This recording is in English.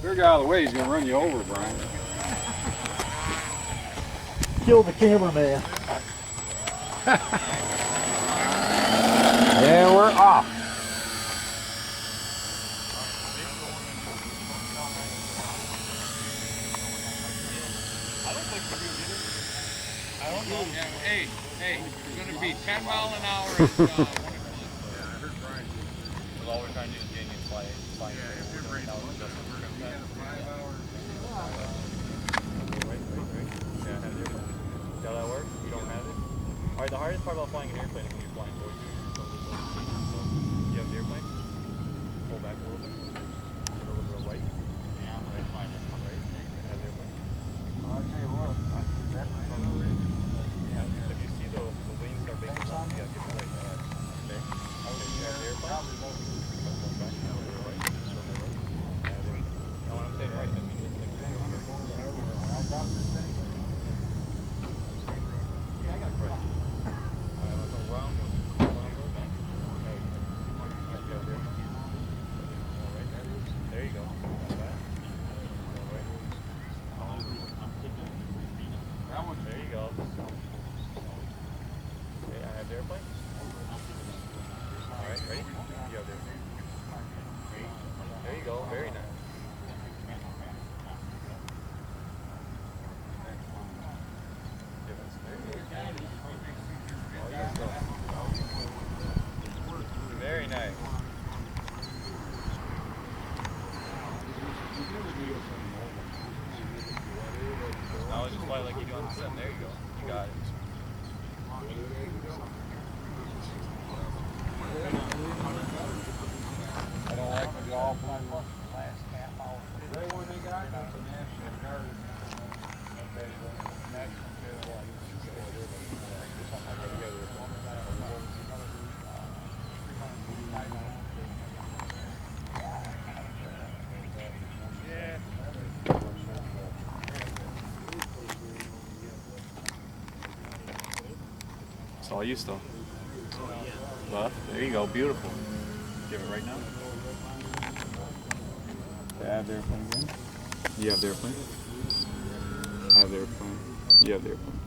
Clear out of the way, he's gonna run you over, Brian. Kill the cameraman. And we're off. I don't know. Yeah, hey, it's going to be 10 mile an hour at 1 o'clock. Yeah, I heard Brian. Well, all we're trying to do is getting it flying. Yeah, if you're ready, that was just we're going to be 5 hours. Wait. Yeah, I have the airplane. See how that works? You don't have it? Alright, the hardest part about flying an airplane is when you're flying towards you. So you have the airplane? Pull back a little bit. Get a little bit of weight. Yeah, right, fine. Right, have the airplane. I'll tell you what, If you see the wings start making sound, you gotta get the light. Okay? You have the airplane? Pull back. Right. Now when I'm saying right, that means it's like there you go. There you go. Okay, I have the airplane. Alright, ready? You have the airplane. There you go, very nice. Very nice. Now let's just fly like you do on the sim. There you go. You got it. I don't like when you all fly the last half hour. They when they got the National Guard. Okay, the National Guard. It's all you still. Left. There you go. Beautiful. Give it right now. I have the airplane again. You have the airplane. I have the airplane. You have the airplane.